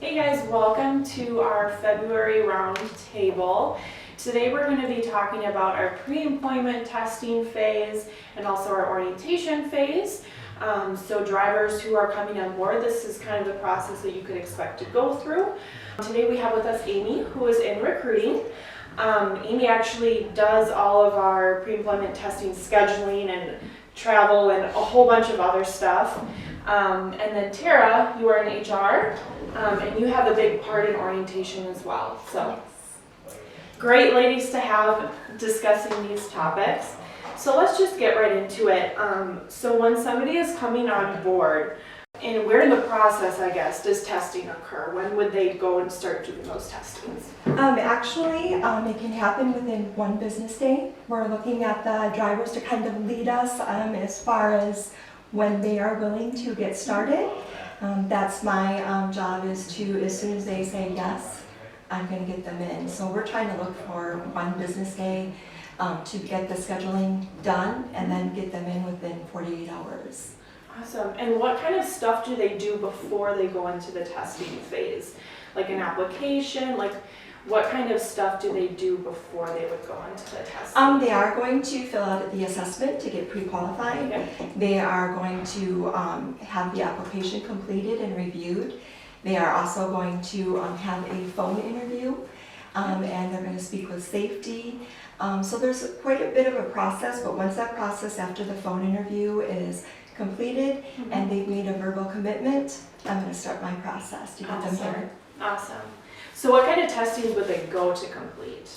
Hey guys, welcome to our February roundtable. Today we're going to be talking about our pre-employment testing phase and also our orientation phase. So drivers who are coming on board, this is kind of the process that you could expect to go through. Today we have with us Amy, who is in recruiting. Amy actually does all of our pre-employment testing, scheduling, and travel, and a whole bunch of other stuff. And then Tara, you are in HR, and you have a big part in orientation as well. So, great ladies to have discussing these topics. So let's just get right into it. So when somebody is coming on board, and where in the process, I guess, does testing occur? When would they go and start doing those testings? Actually, it can happen within one business day. We're looking at the drivers to kind of lead us as far as when they are willing to get started. That's my job, is to, as soon as they say yes, I'm going to get them in. So we're trying to look for one business day to get the scheduling done and then get them in within 48 hours. Awesome. And what kind of stuff do they do before they go into the testing phase? Like an application? Like what kind of stuff do they do before they would go into the testing? They are going to fill out the assessment to get pre-qualified. Okay. They are going to have the application completed and reviewed. They are also going to have a phone interview, and they're going to speak with safety. So there's quite a bit of a process, but once that process after the phone interview is completed and they've made a verbal commitment, I'm going to start my process to get them here. Awesome. So what kind of testings would they go to complete?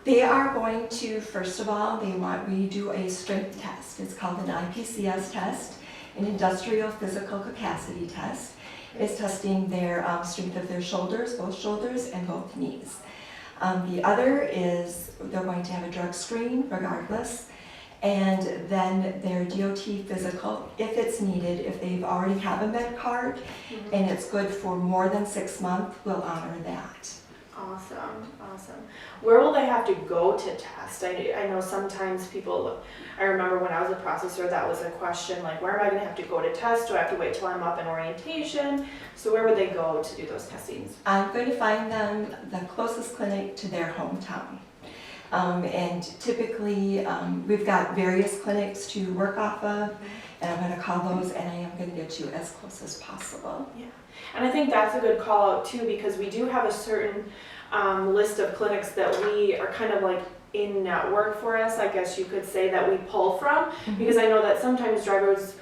They are going to, first of all, we do a strength test. It's called an IPCS test, an industrial physical capacity test. It's testing their strength of their shoulders, both shoulders and both knees. The other is they're going to have a drug screen regardless, and then their DOT physical, if it's needed. If they've already have a med card and it's good for more than 6 months, we'll honor that. Awesome, awesome. Where will they have to go to test? I know sometimes people, I remember when I was a processor, that was a question, like where am I going to have to go to test? Do I have to wait till I'm up in orientation? So where would they go to do those testings? I'm going to find them the closest clinic to their hometown. And typically we've got various clinics to work off of, and I'm going to call those, and I am going to get you as close as possible. Yeah, and I think that's a good call out too, because we do have a certain list of clinics that we are kind of like in network for us, I guess you could say, that we pull from, because I know that sometimes drivers,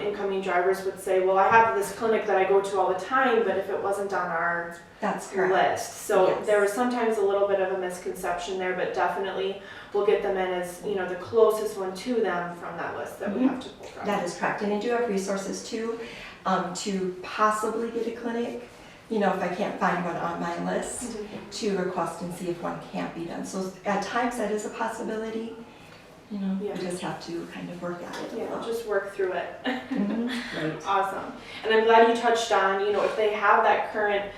incoming drivers would say, well, I have this clinic that I go to all the time, but if it wasn't on our list. So yes. There was sometimes a little bit of a misconception there, but definitely we'll get them in as, you know, the closest one to them from that list that we have to pull from. That is correct. And I do have resources too, to possibly get a clinic, you know, if I can't find one on my list, to request and see if one can't be done. So at times that is a possibility. You know, you just have to kind of work at it. Yeah, just work through it. Right. Awesome. And I'm glad you touched on, you know, if they have that current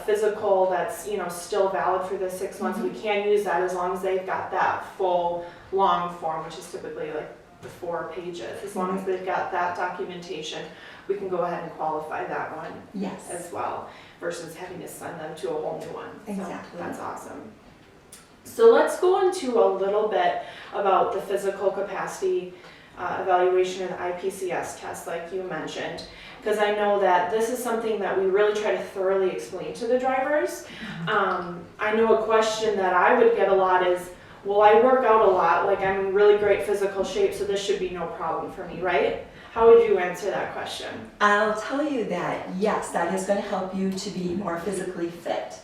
physical that's, you know, still valid for the 6 months, we can use that as long as they've got that full long form, which is typically like the 4 pages. As long as they've got that documentation, we can go ahead and qualify that one as well, versus having to send them to a whole new one. Exactly. So that's awesome. So let's go into a little bit about the physical capacity evaluation and the IPCS test, like you mentioned, because I know that this is something that we really try to thoroughly explain to the drivers. I know a question that I would get a lot is, well, I work out a lot, like I'm in really great physical shape, so this should be no problem for me, right? How would you answer that question? I'll tell you that, yes, that is going to help you to be more physically fit,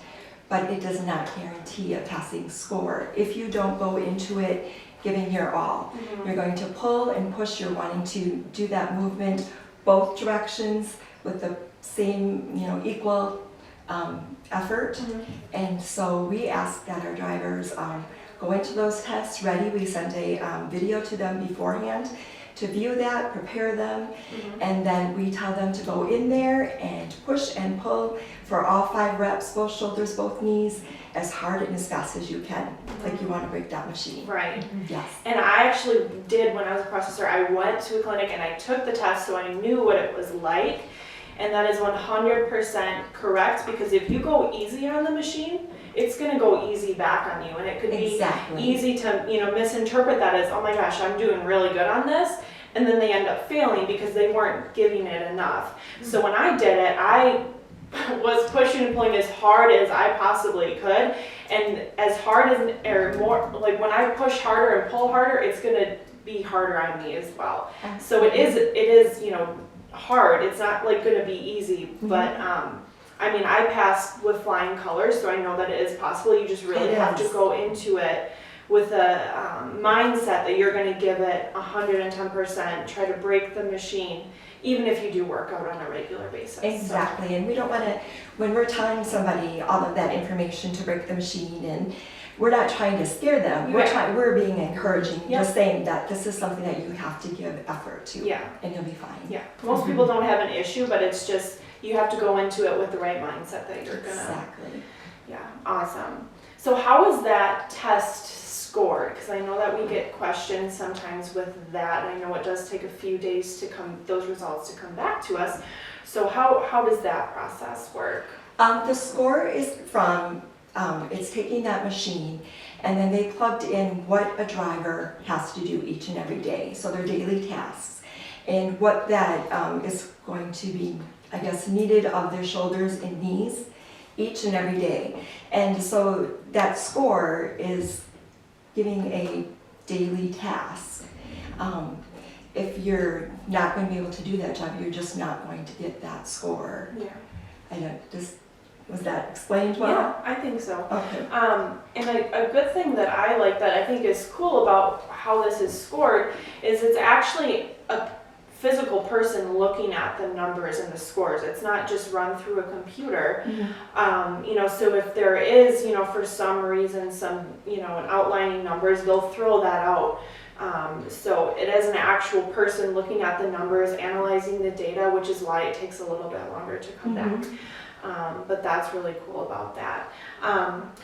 but it does not guarantee a passing score. If you don't go into it giving your all, you're going to pull and push, you're wanting to do that movement both directions with the same, you know, equal effort. And so we ask that our drivers go into those tests ready. We send a video to them beforehand to view that, prepare them, and then we tell them to go in there and push and pull for all 5 reps, both shoulders, both knees, as hard and as fast as you can, like you want to break that machine. Right. Yes. And I actually did, when I was a processor, I went to a clinic and I took the test so I knew what it was like. And that is 100% correct, because if you go easy on the machine, it's going to go easy back on you. And it could be easy to, misinterpret that as, oh my gosh, I'm doing really good on this. And then they end up failing because they weren't giving it enough. So when I did it, I was pushing and pulling as hard as I possibly could. And as hard as, or more, like when I push harder and pull harder, it's going to be harder on me as well. So it is, hard. It's not like going to be easy, but I passed with flying colors, so I know that it is possible. You just really have to go into it with a mindset that you're going to give it 110%, try to break the machine, even if you do work out on a regular basis. Exactly, so. And we don't want to, when we're telling somebody all of that information to break the machine, and we're not trying to scare them, we're being encouraging, just saying that this is something that you have to give effort to, and you'll be fine. Yeah, most people don't have an issue, but it's just, you have to go into it with the right mindset that you're gonna. Exactly. Yeah, awesome. So how is that test scored? Because I know that we get questions sometimes with that. I know it does take a few days to those results to come back to us. So how does that process work? The score is from, it's taking that machine, and then they plugged in what a driver has to do each and every day. So their daily tasks. And what that is going to be, I guess, needed of their shoulders and knees each and every day. And so that score is giving a daily task. If you're not going to be able to do that job, you're just not going to get that score. Yeah. Was that explained well? Yeah, I think so. Okay. And a good thing that I like that I think is cool about how this is scored is it's actually a physical person looking at the numbers and the scores. It's not just run through a computer. So if there is, for some reason, some, outlining numbers, they'll throw that out. So it is an actual person looking at the numbers, analyzing the data, which is why it takes a little bit longer to come back. But that's really cool about that.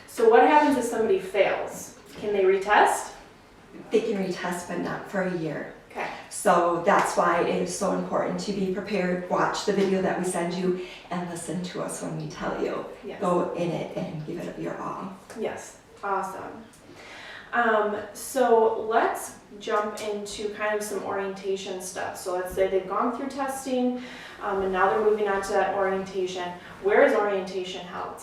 So what happens if somebody fails? Can they retest? They can retest, but not for a year. Okay. So that's why it is so important to be prepared, watch the video that we send you, and listen to us when we tell you. Yes. Go in it and give it your all. Yes, awesome. So let's jump into kind of some orientation stuff. So let's say they've gone through testing, and now they're moving on to that orientation. Where is orientation held?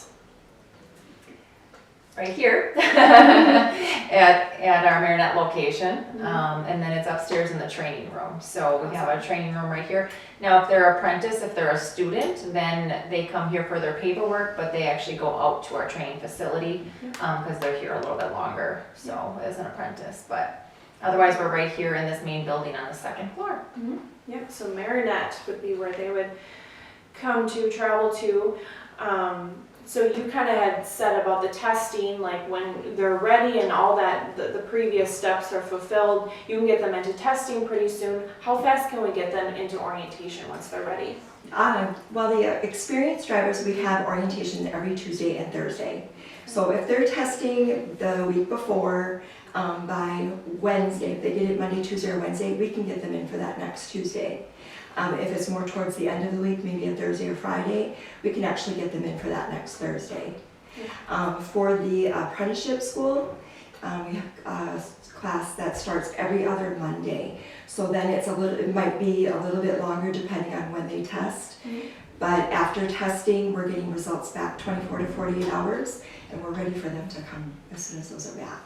Right here at our Marinette location, and then it's upstairs in the training room. So we have a training room right here. Now if they're apprentice, if they're a student, then they come here for their paperwork, but they actually go out to our training facility because they're here a little bit longer, so as an apprentice. But otherwise we're right here in this main building on the second floor. Yep, so Marinette would be where they would come to, travel to. So you kind of had said about the testing, like when they're ready and all that, the previous steps are fulfilled, you can get them into testing pretty soon. How fast can we get them into orientation once they're ready? Well, the experienced drivers, we have orientation every Tuesday and Thursday. So if they're testing the week before, by Wednesday, if they get it Monday, Tuesday, or Wednesday, we can get them in for that next Tuesday. If it's more towards the end of the week, maybe a Thursday or Friday, we can actually get them in for that next Thursday. For the apprenticeship school, we have a class that starts every other Monday. So then it might be a little bit longer depending on when they test. But after testing, we're getting results back 24 to 48 hours, and we're ready for them to come as soon as those are back.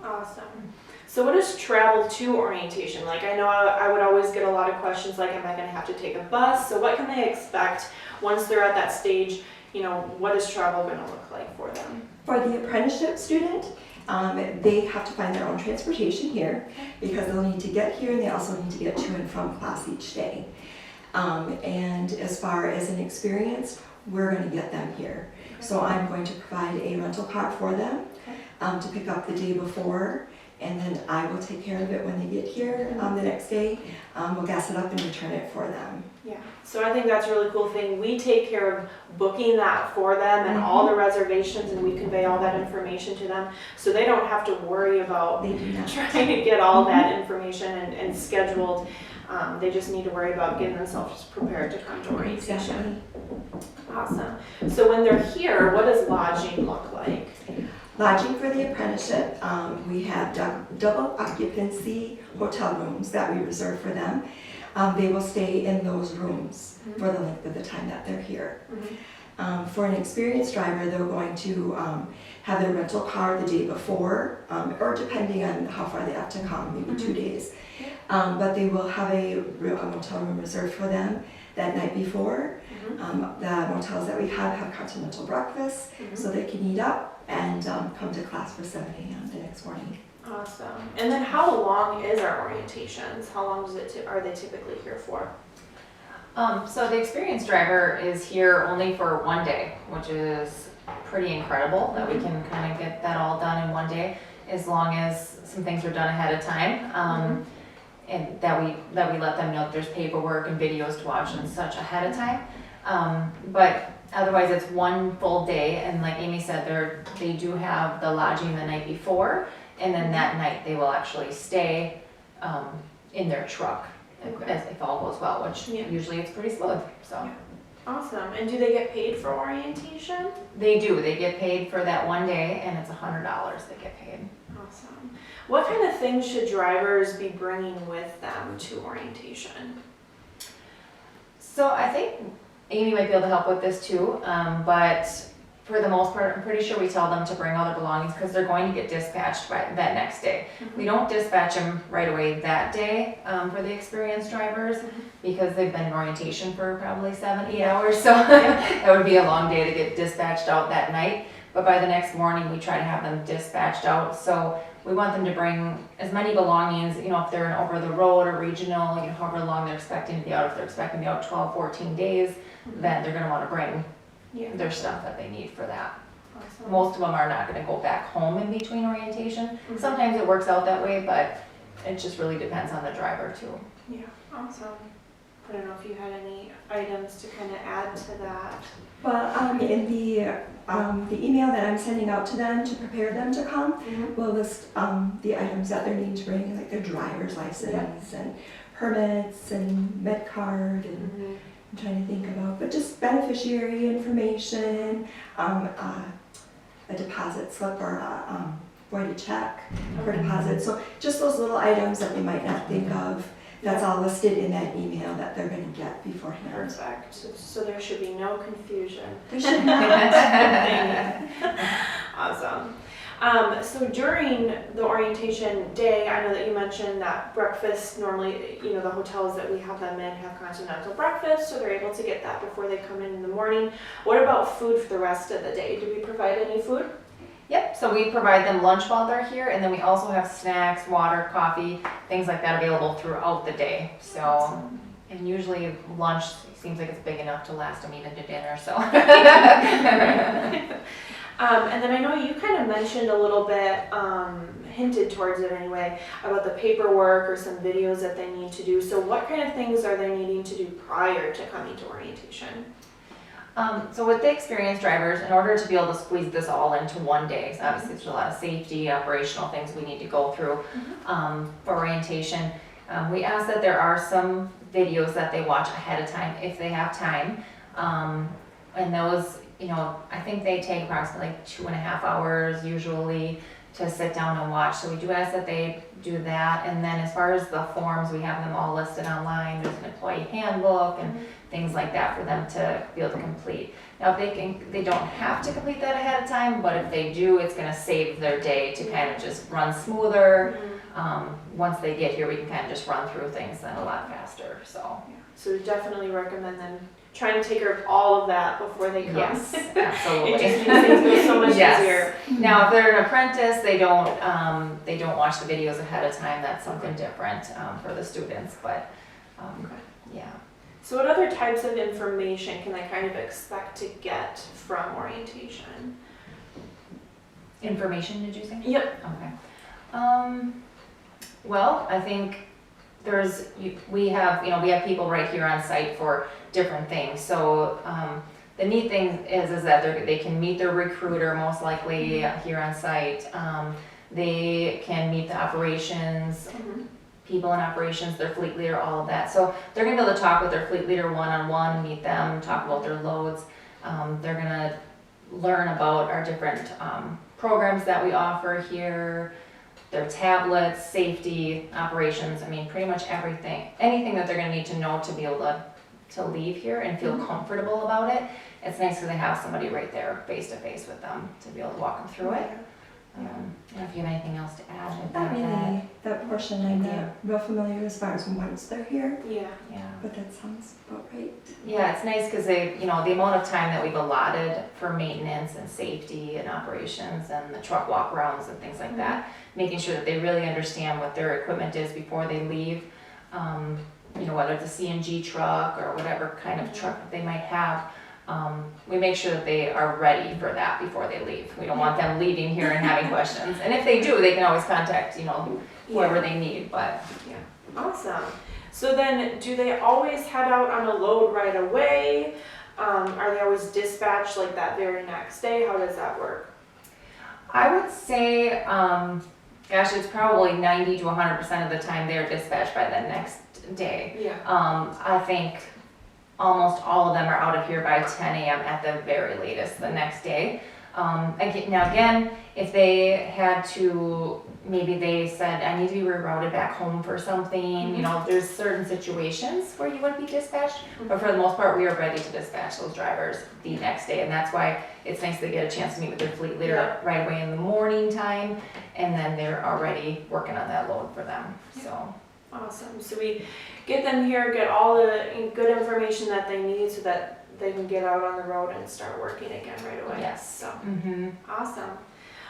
Awesome. So what is travel to orientation? Like I know I would always get a lot of questions like, am I going to have to take a bus? So what can they expect once they're at that stage? What is travel going to look like for them? For the apprenticeship student, they have to find their own transportation here because they'll need to get here and they also need to get to and from class each day. And as far as an experience, we're going to get them here. So I'm going to provide a rental car for them to pick up the day before. And then I will take care of it when they get here the next day. We'll gas it up and return it for them. Yeah, so I think that's a really cool thing. We take care of booking that for them and all the reservations, and we convey all that information to them, so they don't have to worry about They do not. trying to get all that information and scheduled. They just need to worry about getting themselves prepared to come to orientation. Exactly. Awesome. So when they're here, what does lodging look like? Lodging for the apprenticeship, we have double occupancy hotel rooms that we reserve for them. They will stay in those rooms for the length of the time that they're here. For an experienced driver, they're going to have their rental car the day before, or depending on how far they have to come, maybe 2 days. But they will have a motel room reserved for them that night before. The motels that we have continental breakfast, so they can eat up and come to class for 7 a.m. the next morning. Awesome. And then how long is our orientations? How long are they typically here for? So the experienced driver is here only for 1 day, which is pretty incredible that we can kind of get that all done in 1 day, as long as some things are done ahead of time. And that we let them know that there's paperwork and videos to watch and such ahead of time. But otherwise it's 1 full day, and like Amy said, they do have the lodging the night before, and then that night they will actually stay in their truck, if all goes well, which usually it's pretty smooth. So. Awesome. And do they get paid for orientation? They do. They get paid for that 1 day, and it's $100 they get paid. Awesome. What kind of things should drivers be bringing with them to orientation? So I think Amy might be able to help with this too, but for the most part, I'm pretty sure we tell them to bring all their belongings because they're going to get dispatched by that next day. We don't dispatch them right away that day for the experienced drivers because they've been in orientation for probably 7-8 hours, so that would be a long day to get dispatched out that night. But by the next morning, we try to have them dispatched out. So we want them to bring as many belongings, if they're in over the road or regional, however long they're expecting to be out. If they're expecting to be out 12, 14 days, then they're going to want to bring their stuff that they need for that. Awesome. Most of them are not going to go back home in between orientation. Sometimes it works out that way, but it just really depends on the driver too. Yeah, awesome. I don't know if you had any items to kind of add to that. Well, in the email that I'm sending out to them to prepare them to come, we'll list the items that they need to bring, like their driver's license and permits and med card, and I'm trying to think about, but just beneficiary information, a deposit slip or a voided check for deposit. So just those little items that they might not think of. That's all listed in that email that they're going to get beforehand. Perfect. So there should be no confusion. There should not. Awesome. So during the orientation day, I know that you mentioned that breakfast, normally, the hotels that we have them in have continental breakfast, so they're able to get that before they come in the morning. What about food for the rest of the day? Do we provide any food? Yep, so we provide them lunch while they're here, and then we also have snacks, water, coffee, things like that available throughout the day. So, awesome. And usually lunch seems like it's big enough to last them even to dinner, so. And then I know you kind of mentioned a little bit, hinted towards it anyway, about the paperwork or some videos that they need to do. So what kind of things are they needing to do prior to coming to orientation? So with the experienced drivers, in order to be able to squeeze this all into 1 day, so obviously there's a lot of safety, operational things we need to go through for orientation. We ask that there are some videos that they watch ahead of time if they have time. And those, I think they take approximately 2.5 hours usually to sit down and watch. So we do ask that they do that. And then as far as the forms, we have them all listed online. There's an employee handbook and things like that for them to be able to complete. Now they don't have to complete that ahead of time, but if they do, it's going to save their day to kind of just run smoother. Once they get here, we can kind of just run through things then a lot faster. So we definitely recommend them trying to take care of all of that before they come. Yes, absolutely. It just makes things go so much easier. Now, if they're an apprentice, they don't watch the videos ahead of time. That's something different for the students, but yeah. So what other types of information can they kind of expect to get from orientation? Information, did you say? Yep. Okay. Well, I think we have people right here on site for different things. So the neat thing is that they can meet their recruiter most likely here on site. They can meet the operations, people in operations, their fleet leader, all of that. So they're gonna be able to talk with their fleet leader one-on-one, meet them, talk about their loads. They're gonna learn about our different programs that we offer here, their tablets, safety, operations, I mean, pretty much everything. Anything that they're gonna need to know to be able to leave here and feel comfortable about it. It's nice because they have somebody right there face to face with them to be able to walk them through it. I don't know if you have anything else to add with Not that. really, that portion I'm not real familiar as far as once they're here, Yeah. but that sounds about right. Yeah, it's nice because they, the amount of time that we've allotted for maintenance and safety and operations and the truck walk rounds and things like that, making sure that they really understand what their equipment is before they leave. Whether it's a CNG truck or whatever kind of truck that they might have. We make sure that they are ready for that before they leave. We don't want them leaving here and having questions. And if they do, they can always contact, whoever they need, but. Yeah, awesome. So then, do they always head out on a load right away? Are they always dispatched like that very next day? How does that work? I would say, it's probably 90 to 100% of the time they're dispatched by the next day. Yeah. I think almost all of them are out of here by 10 a.m. at the very latest the next day. Again, if they had to, maybe they said, I need to be rerouted back home for something, there's certain situations where you would be dispatched, but for the most part, we are ready to dispatch those drivers the next day, and that's why it's nice to get a chance to meet with their fleet leader right away in the morning time, and then they're already working on that load for them, so. Awesome. So we get them here, get all the good information that they need so that they can get out on the road and start working again right away. Yes. So awesome.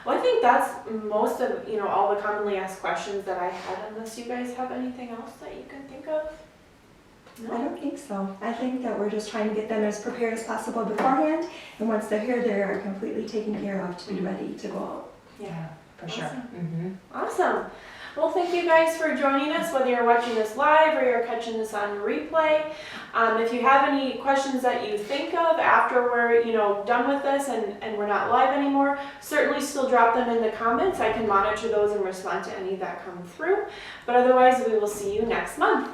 Well, I think that's most of all the commonly asked questions that I had. Unless you guys have anything else that you can think of. I don't think so. I think that we're just trying to get them as prepared as possible beforehand, and once they're here, they're completely taken care of to be ready to go out. Yeah, for sure. Awesome. Awesome. Well, thank you guys for joining us, whether you're watching this live or you're catching this on replay. If you have any questions that you think of after we're done with this and we're not live anymore, certainly still drop them in the comments. I can monitor those and respond to any that come through. But otherwise, we will see you next month.